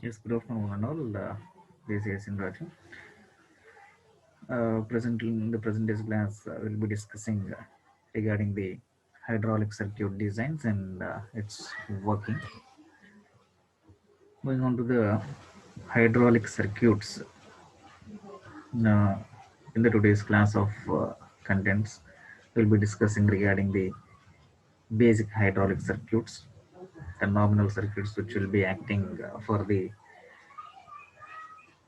Yes, good afternoon one and all. This is Indraju. Present in the present day's class, we'll be discussing regarding the hydraulic circuit designs and its working. Moving on to the hydraulic circuits, uh, in the today's class of contents, we'll be discussing regarding the basic hydraulic circuits, the nominal circuits which will be acting for the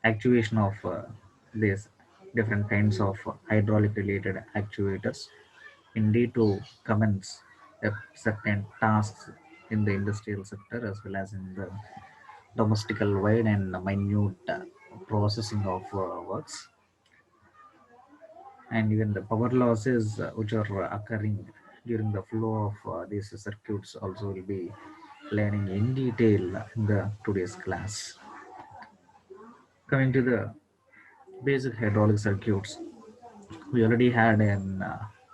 actuation of these different kinds of hydraulic related actuators indeed to commence certain tasks in the industrial sector as well as in the domestical wide and minute processing of works, and even the power losses which are occurring during the flow of these circuits also will be learning in detail in the today's class. Coming to the basic hydraulic circuits, we already had an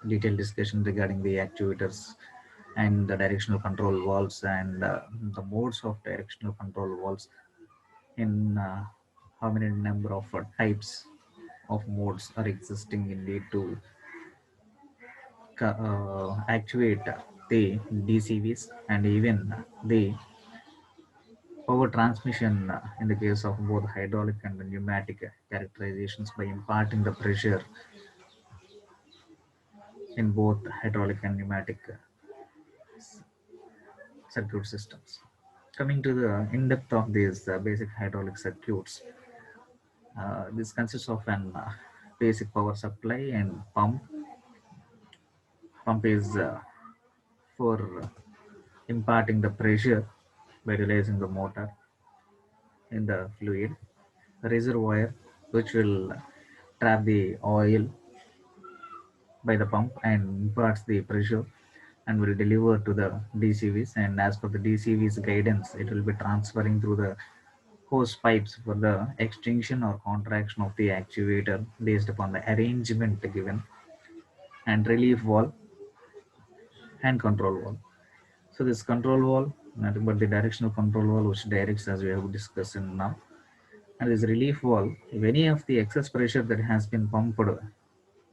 detailed discussion regarding the actuators and the directional control valves and the modes of directional control valves in how many number of types of modes are existing indeed to actuate the DCVs and even the power transmission in the case of both hydraulic and pneumatic characterizations by imparting the pressure in both hydraulic and pneumatic circuit systems. Coming to the in-depth of these basic hydraulic circuits, this consists of an basic power supply and pump. Pump is for imparting the pressure by releasing the motor in the fluid. Reservoir, which will trap the oil by the pump and imparts the pressure and will deliver to the DCVs. And as per the DCV's guidance, it will be transferring through the hose pipes for the extension or contraction of the actuator based upon the arrangement given, and relief valve and control valve. So this control valve, nothing but the directional control valve which directs as we have discussed in now. And this relief valve, if any of the excess pressure that has been pumped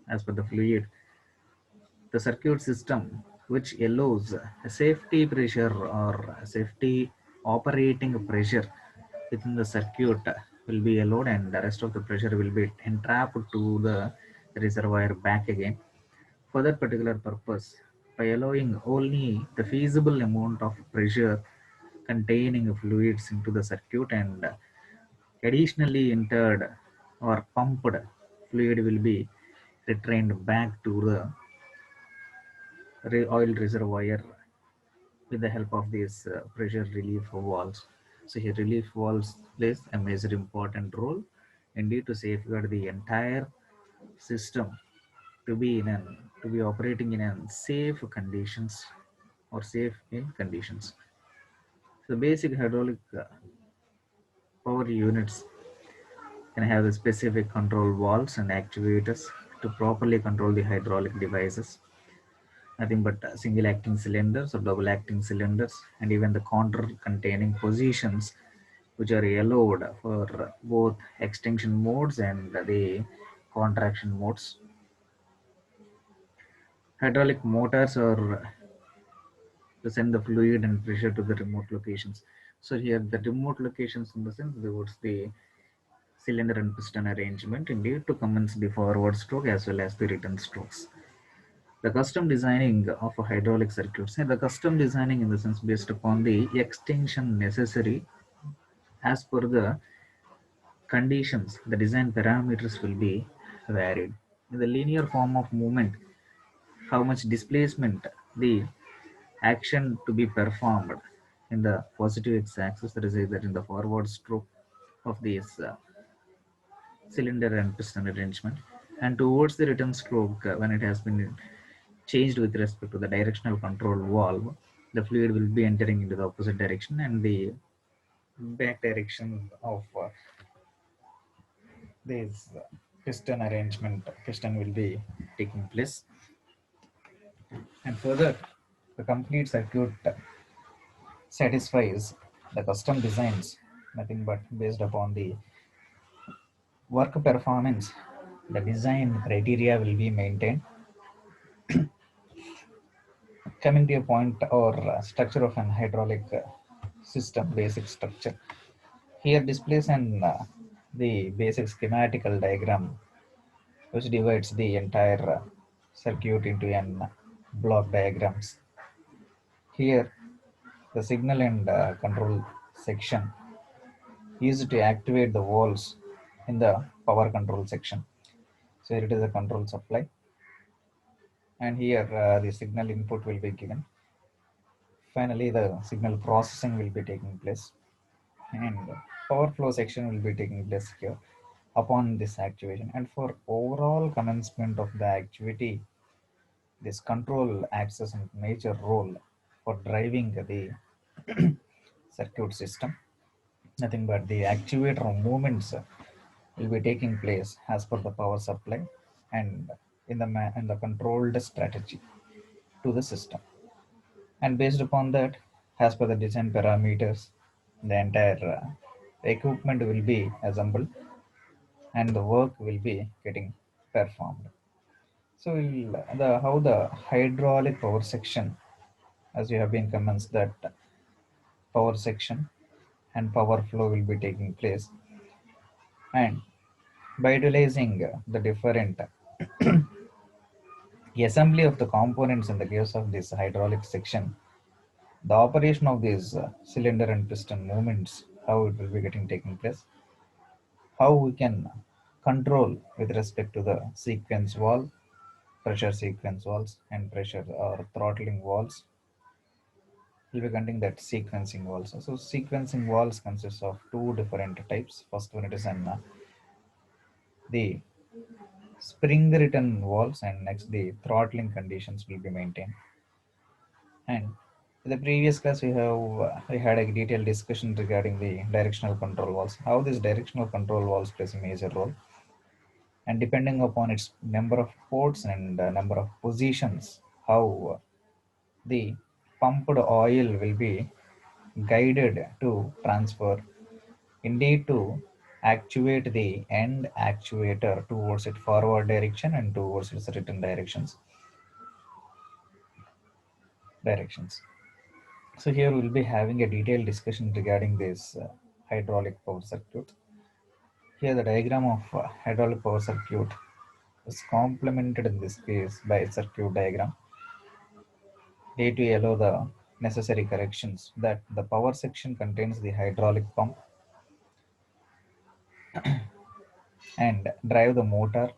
as per the fluid, the circuit system which allows a safety pressure or a safety operating pressure within the circuit will be allowed, and the rest of the pressure will be entrapped to the reservoir back again for that particular purpose, by allowing only the feasible amount of pressure containing fluids into the circuit, and additionally entered or pumped fluid will be retrained back to the oil reservoir with the help of these pressure relief valves. So here relief valves plays a major important role indeed to safeguard the entire system to be in an to be operating in a safe conditions or safe in conditions. So basic hydraulic power units can have the specific control valves and actuators to properly control the hydraulic devices. Nothing but single acting cylinders or double acting cylinders, and even the counter containing positions which are allowed for both extension modes and the contraction modes. Hydraulic motors are to send the fluid and pressure to the remote locations. So here the remote locations in the sense towards the cylinder and piston arrangement indeed to commence the forward stroke as well as the return strokes. The custom designing of a hydraulic circuits, and the custom designing in the sense based upon the extension necessary as per the conditions, the design parameters will be varied. In the linear form of movement, how much displacement the action to be performed in the positive x-axis, that is either in the forward stroke of this cylinder and piston arrangement, and towards the return stroke when it has been changed with respect to the directional control valve, the fluid will be entering into the opposite direction, and the back direction of this piston arrangement piston will be taking place. And further, the complete circuit satisfies the custom designs nothing but based upon the work performance, the design criteria will be maintained. Coming to a point or structure of an hydraulic system, basic structure. Here displays an the basic schematical diagram which divides the entire circuit into an block diagrams. Here, the signal and control section used to activate the valves in the power control section. So here it is a control supply, and here the signal input will be given. Finally, the signal processing will be taking place, and power flow section will be taking place here upon this activation. And for overall commencement of the activity, this control acts as a major role for driving the circuit system. Nothing but the actuator movements will be taking place as per the power supply and in the controlled strategy to the system. And based upon that, as per the design parameters, the entire equipment will be assembled and the work will be getting performed. So how the hydraulic power section, as you have been commenced, that power section and power flow will be taking place, and by utilizing the different assembly of the components in the case of this hydraulic section, the operation of these cylinder and piston movements, how it will be getting taking place, how we can control with respect to the sequence valve, pressure sequence valves, and pressure or throttling valves. We'll be counting that sequencing valves. So sequencing valves consists of two different types. First one, it is the spring return valves, and next the throttling conditions will be maintained. And in the previous class, we had a detailed discussion regarding the directional control valves, how this directional control valves plays a major role, and depending upon its number of ports and number of positions, how the pumped oil will be guided to transfer, indeed to actuate the end actuator towards its forward direction and towards its return directions. So here we'll be having a detailed discussion regarding this hydraulic power circuit. Here the diagram of hydraulic power circuit is complemented in this case by a circuit diagram to allow the necessary corrections that the power section contains the hydraulic pump and drive the motor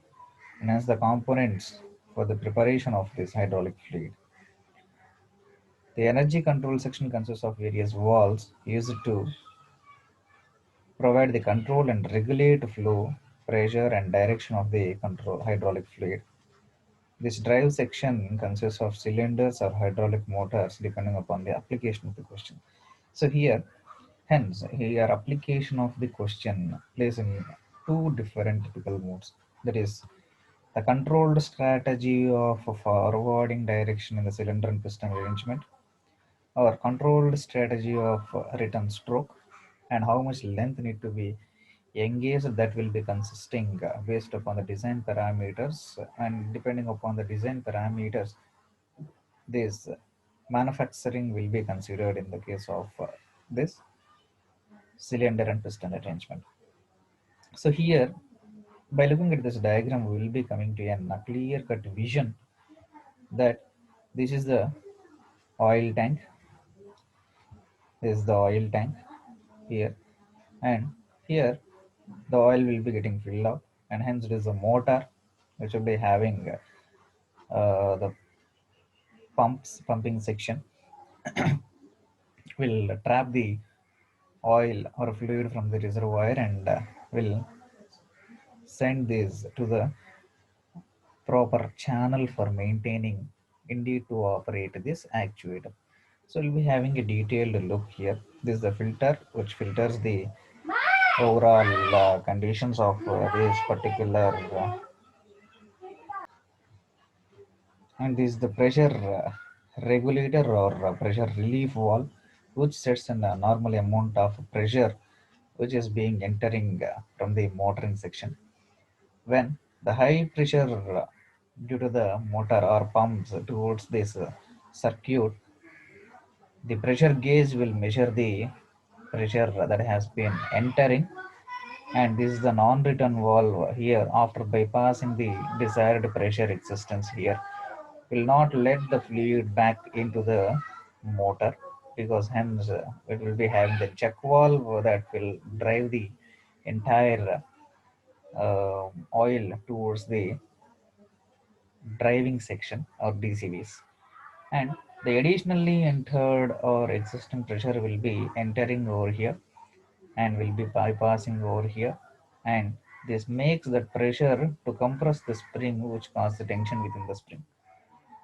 and as the components for the preparation of this hydraulic fluid. The energy control section consists of various valves used to provide the control and regulate flow, pressure, and direction of the control hydraulic fluid. This drive section consists of cylinders or hydraulic motors depending upon the application of the question. So here application of the question plays in two different typical modes. That is the controlled strategy of forwarding direction in the cylinder and piston arrangement, or controlled strategy of return stroke, and how much length need to be engaged, that will be consisting based upon the design parameters, and depending upon the design parameters, this manufacturing will be considered in the case of this cylinder and piston arrangement. So here, by looking at this diagram, we will be coming to a clear cut vision that this is the oil tank. This is the oil tank here, and here the oil will be getting filled up, and hence it is a motor which will be having the pumping section will trap the oil or fluid from the reservoir and will send this to the proper channel for maintaining, indeed to operate this actuator. So we'll be having a detailed look here. This is the filter which filters the overall conditions of this particular and this is the pressure regulator or pressure relief valve which sets a normal amount of pressure which is being entering from the motoring section. When the high pressure due to the motor or pumps towards this circuit, the pressure gauge will measure the pressure that has been entering, and this is the non-return valve here. After bypassing the desired pressure existence here, will not let the fluid back into the motor, because hence it will be having the check valve that will drive the entire oil towards the driving section or DCVs. And the additionally entered or existing pressure will be entering over here and will be bypassing over here, and this makes the pressure to compress the spring, which causes the tension within the spring.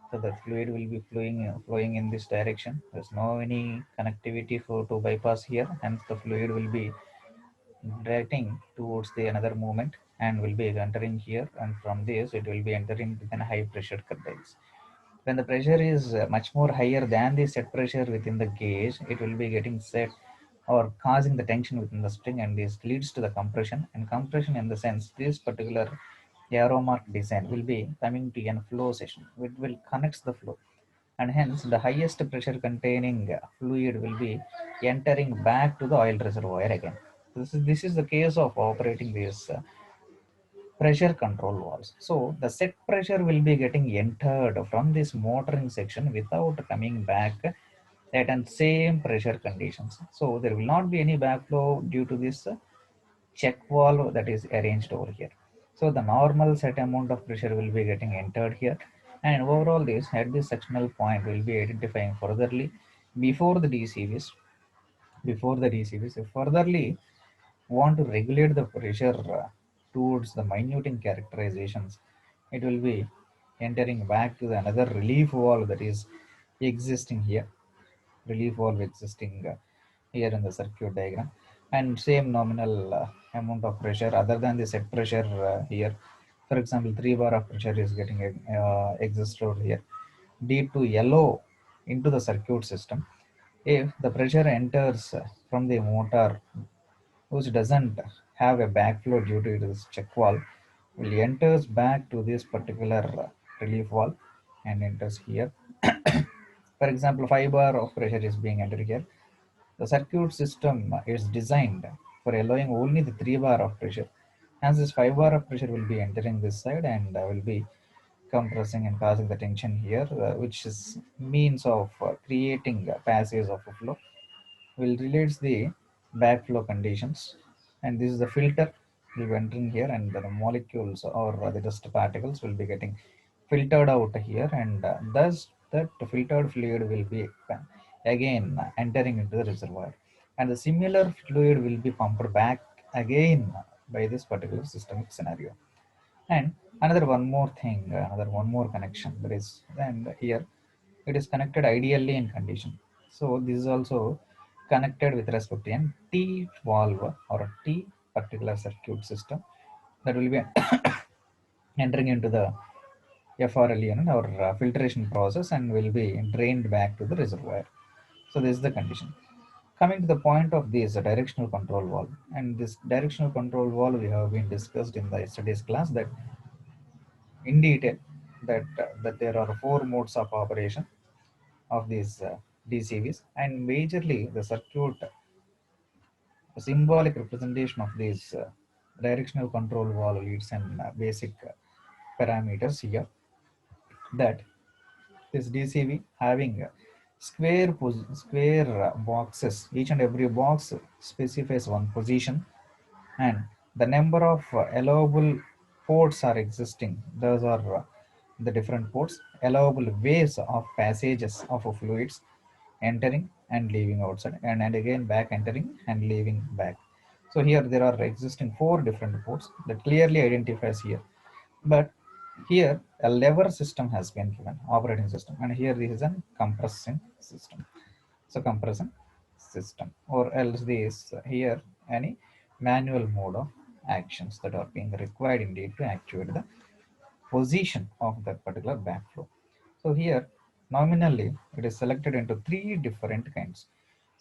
So the fluid will be flowing in this direction. There's no any connectivity for to bypass here, hence the fluid will be directing towards the another movement and will be entering here, and from this it will be entering within high pressure contains. When the pressure is much more higher than the set pressure within the gauge, it will be getting set or causing the tension within the spring, and this leads to the compression. And compression in the sense, this particular aeromark design will be coming to an flow session, which will connects the flow, and hence the highest pressure containing fluid will be entering back to the oil reservoir again. This is the case of operating these pressure control valves. So the set pressure will be getting entered from this motoring section without coming back at the same pressure conditions. So there will not be any backflow due to this check valve that is arranged over here. So the normal set amount of pressure will be getting entered here, and overall this at this sectional point will be identifying furtherly before the DCVs. Before the DCVs, if furtherly want to regulate the pressure towards the minuting characterizations, it will be entering back to the another relief valve that is existing here. Relief valve existing here in the circuit diagram, and same nominal amount of pressure other than the set pressure here. For example, 3 bar of pressure is getting exist over here. D to yellow into the circuit system. If the pressure enters from the motor, which doesn't have a backflow due to its check valve, will enters back to this particular relief valve and enters here. For example, 5 bar of pressure is being entered here. The circuit system is designed for allowing only the 3 bar of pressure. Hence, this 5 bar of pressure will be entering this side and will be compressing and causing the tension here, which is means of creating passage of a flow. Will relates the backflow conditions, and this is the filter will be entering here, and the molecules or the dust particles will be getting filtered out here, and thus that filtered fluid will be again entering into the reservoir, and the similar fluid will be pumped back again by this particular systemic scenario. And another one more thing, another one more connection that is, and here it is connected ideally in condition. So this is also connected with respect to an T valve or a T particular circuit system that will be entering into the FRLE or filtration process and will be drained back to the reservoir. So this is the condition. Coming to the point of this directional control valve, and this directional control valve we have been discussed in the yesterday's class that in detail, that there are four modes of operation of these DCVs, and majorly the circuit symbolic representation of these directional control valve leads and basic parameters here, that this DCV having square boxes. Each and every box specifies one position, and the number of allowable ports are existing. Those are the different ports, allowable ways of passages of fluids entering and leaving outside, and again back entering and leaving back. So here there are existing four different ports that clearly identifies here. But here a lever system has been given, operating system, and here this is a compression system. So compression system, or else this here any manual mode of actions that are being required indeed to actuate the position of that particular backflow. So here nominally it is selected into three different kinds.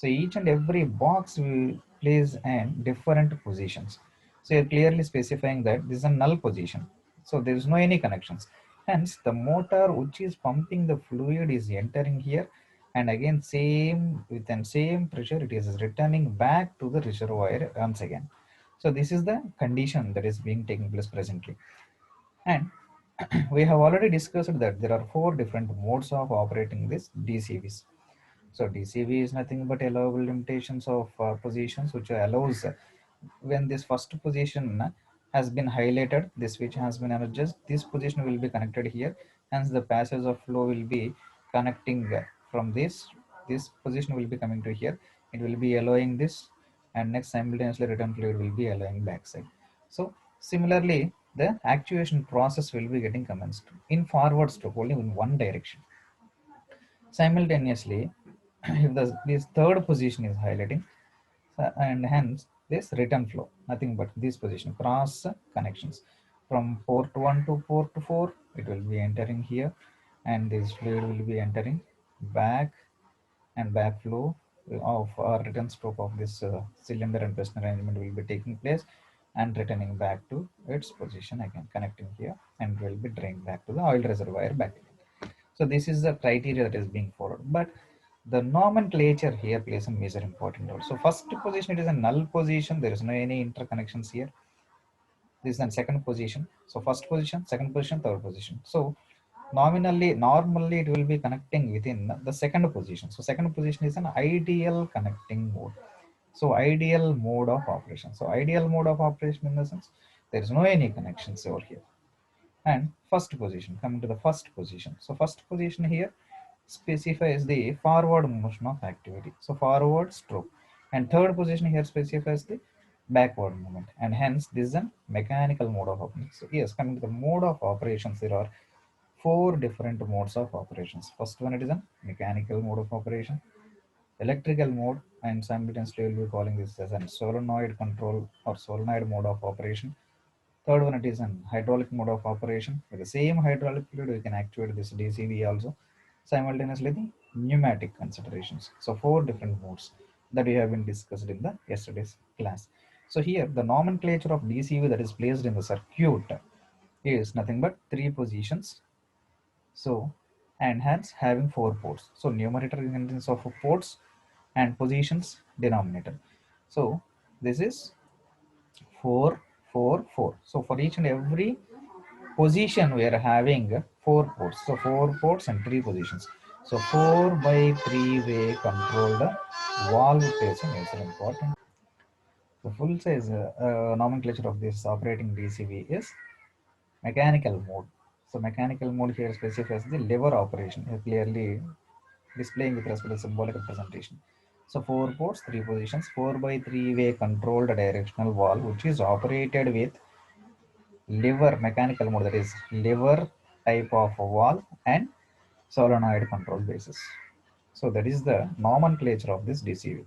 So each and every box will place in different positions. So you're clearly specifying that this is a null position. So there is no any connections. Hence the motor which is pumping the fluid is entering here, and again same with the same pressure it is returning back to the reservoir once again. So this is the condition that is being taking place presently. And we have already discussed that there are four different modes of operating this DCVs. So DCV is nothing but allowable limitations of positions, which allows when this first position has been highlighted, this switch has been energized, this position will be connected here. Hence the passage of flow will be connecting from this position will be coming to here. It will be allowing this, and next simultaneously return fluid will be allowing backside. So similarly, the actuation process will be getting commenced in forward stroke only in one direction. Simultaneously, if this third position is highlighting, and hence this return flow, nothing but this position, cross connections from port 1 to port 4, it will be entering here, and this fluid will be entering back, and backflow of or return stroke of this cylinder and piston arrangement will be taking place and returning back to its position again, connecting here, and will be drained back to the oil reservoir back again. So this is the criteria that is being followed, but the nomenclature here plays a major important role. So first position, it is a null position, there is no any interconnections here. This is the second position. So first position, second position, third position. So normally it will be connecting within the second position. So second position is an ideal connecting mode. So ideal mode of operation. So ideal mode of operation in the sense there is no any connections over here. And first position, coming to the first position. So first position here specifies the forward motion of activity. So forward stroke. And third position here specifies the backward movement. And hence this is a mechanical mode of operation. So yes, coming to the mode of operations, there are four different modes of operations. First one, it is a mechanical mode of operation, electrical mode, and simultaneously we'll be calling this as a solenoid control or solenoid mode of operation. Third one, it is an hydraulic mode of operation. With the same hydraulic fluid, we can activate this DCV also. Simultaneously, the pneumatic considerations. So four different modes that we have been discussed in the yesterday's class. So here, the nomenclature of DCV that is placed in the circuit is nothing but three positions. So, and hence having four ports. So numerator consists of ports and positions denominator. So this is 4 4 4. So for each and every position we are having four ports. So four ports and three positions. So 4 by 3 way controlled valve plays a major important. The full size nomenclature of this operating DCV is mechanical mode. So mechanical mode here specifies the lever operation, clearly displaying with respect to symbolic representation. So four ports, three positions, 4 by 3 way controlled directional valve, which is operated with lever mechanical mode, that is lever type of valve and solenoid control basis. So that is the nomenclature of this DCV.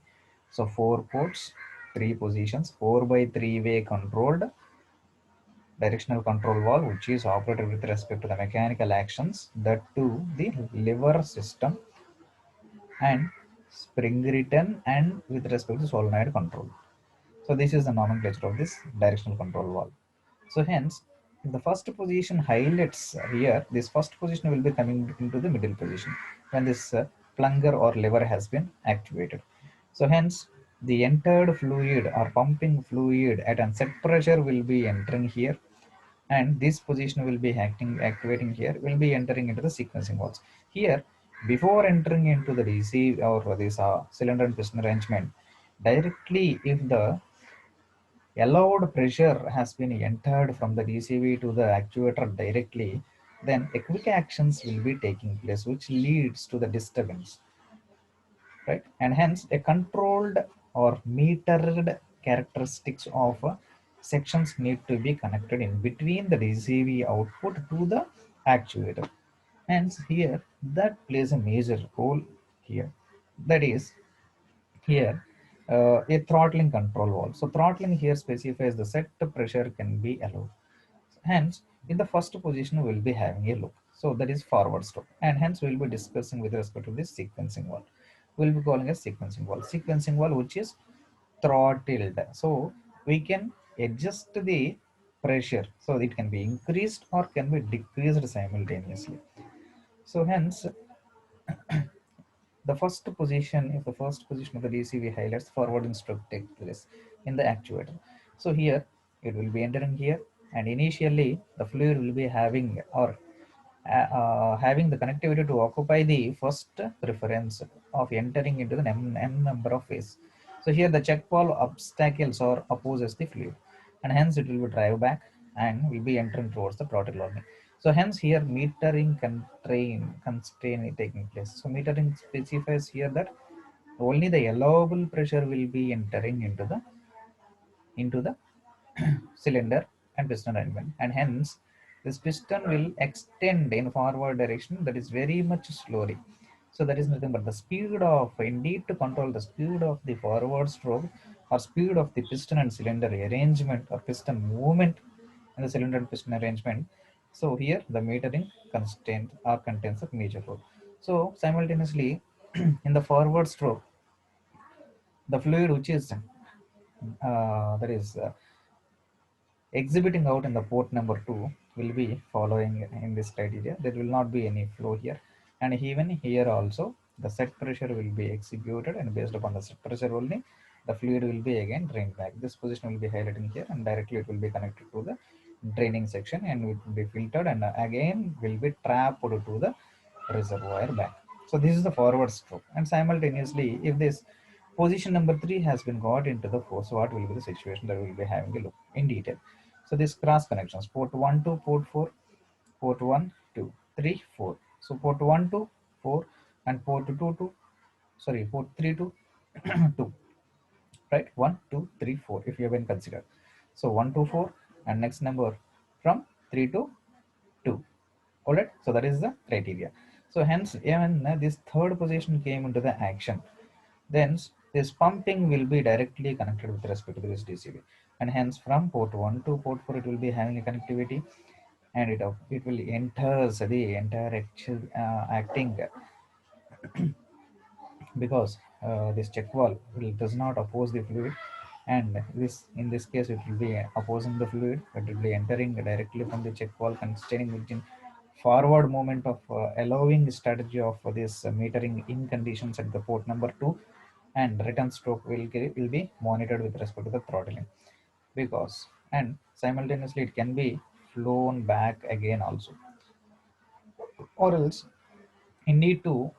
So four ports, three positions, 4 by 3 way controlled directional control valve, which is operated with respect to the mechanical actions that to the lever system, and spring return and with respect to solenoid control. So this is the nomenclature of this directional control valve. So hence, if the first position highlights here, this first position will be coming into the middle position when this plunger or lever has been activated. So hence, the entered fluid or pumping fluid at a set pressure will be entering here, and this position will be activating here, will be entering into the sequencing valves. Here, before entering into the DC or this cylinder and piston arrangement, directly if the allowed pressure has been entered from the DCV to the actuator directly, then a quick actions will be taking place, which leads to the disturbance, right? And hence a controlled or metered characteristics of sections need to be connected in between the DCV output to the actuator. Hence here that plays a major role here. That is here a throttling control valve. So throttling here specifies the set pressure can be allowed. Hence, in the first position, we will be having a look. So that is forward stroke. And hence, we will be discussing with respect to this sequencing valve. we'll be calling as sequencing valve. Sequencing valve which is throttled. So we can adjust the pressure, so it can be increased or can be decreased simultaneously. So hence the first position, if the first position of the DCV highlights, forwarding stroke takes place in the actuator. So here it will be entering here, and initially the fluid will be having or having the connectivity to occupy the first preference of entering into the n number of phase. So here the check valve obstacles or opposes the fluid, and hence it will be drive back and will be entering towards the throttle only. So hence here metering constraint taking place. So metering specifies here that only the allowable pressure will be entering into the cylinder and piston alignment, and hence this piston will extend in forward direction, that is very much slowly. So that is nothing but the speed of, indeed, to control the speed of the forward stroke or speed of the piston and cylinder arrangement or piston movement in the cylinder and piston arrangement. So here the metering constraint or contains a major role. So simultaneously in the forward stroke, the fluid which is that is exhibiting out in the port number 2 will be following in this criteria. There will not be any flow here, and even here also the set pressure will be executed, and based upon the set pressure only the fluid will be again drained back. This position will be highlighting here, and directly it will be connected to the draining section, and it will be filtered and again will be trapped to the reservoir back. So this is the forward stroke, and simultaneously if this position number 3 has been got into the force, what will be the situation that we will be having a look in detail. So this cross connections, port 1 to port 4, port 1, 2, 3, 4. So port 1 to 4 and port 2 to, sorry, port 3 to 2, right? 1, 2, 3, 4 if you have been considered. So 1 to 4 and next number from 3 to 2. Alright, so that is the criteria. So hence even this third position came into the action, then this pumping will be directly connected with respect to this DCV, and hence from port 1 to port 4 it will be having a connectivity, and it will enter the entire actual acting, because this check valve does not oppose the fluid, and this in this case it will be opposing the fluid, but it will be entering directly from the check valve, constraining within forward movement of allowing strategy of this metering in conditions at the port number 2, and return stroke will be monitored with respect to the throttling, because and simultaneously it can be flown back again also, or else in need to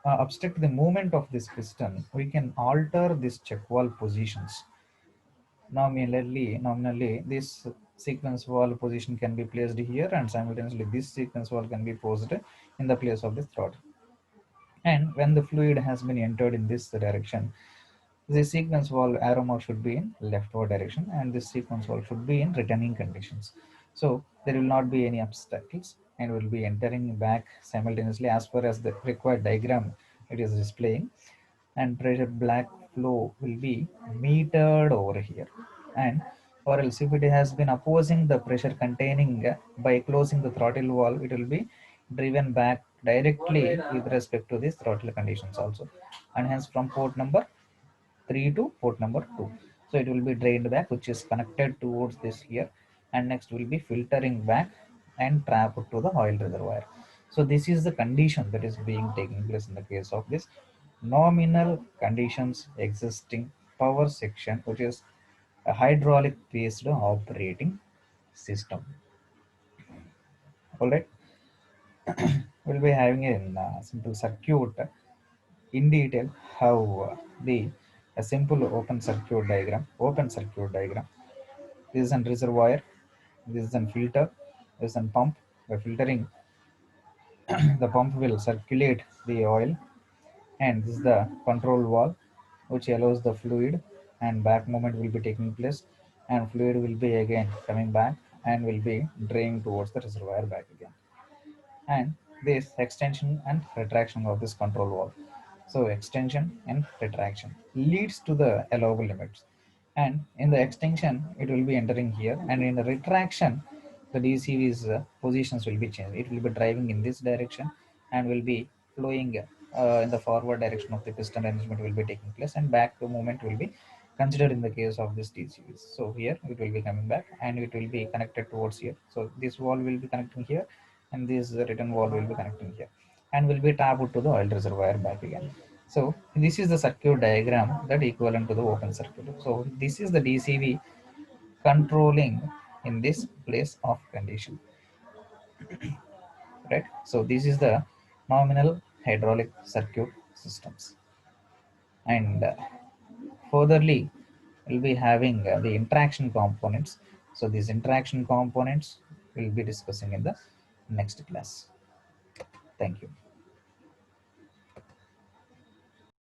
obstruct the movement of this piston, we can alter this check valve positions. Nominally, this sequence valve position can be placed here, and simultaneously this sequence valve can be posed in the place of this throttle. And when the fluid has been entered in this direction, the sequence valve arrow mark should be in leftward direction, and this sequence valve should be in returning conditions. So there will not be any obstacles, and will be entering back simultaneously as far as the required diagram it is displaying, and pressure black flow will be metered over here, and or else if it has been opposing the pressure containing by closing the throttle valve, it will be driven back directly with respect to these throttle conditions also, and hence from port number 3 to port number 2. So it will be drained back, which is connected towards this here, and next will be filtering back and trapped to the oil reservoir. So this is the condition that is being taking place in the case of this nominal conditions existing power section, which is a hydraulic based operating system. All right, we'll be having a simple circuit in detail how the a simple open circuit diagram. This is an reservoir, this is an filter, this is an pump. By filtering, the pump will circulate the oil, and this is the control valve which allows the fluid, and back movement will be taking place, and fluid will be again coming back and will be draining towards the reservoir back again, and this extension and retraction of this control valve. So extension and retraction leads to the allowable limits, and in the extension it will be entering here, and in the retraction the DCV's positions will be changed. It will be driving in this direction and will be flowing in the forward direction of the piston arrangement will be taking place, and back movement will be considered in the case of this DCVs. So here it will be coming back and it will be connected towards here. So this wall will be connecting here and this return wall will be connecting here and will be tapped to the oil reservoir back again. So this is the circuit diagram that equivalent to the open circuit. So this is the DCV controlling in this place of condition, right? So this is the nominal hydraulic circuit systems, and furtherly we'll be having the interaction components. So these interaction components we'll be discussing in the next class. Thank you.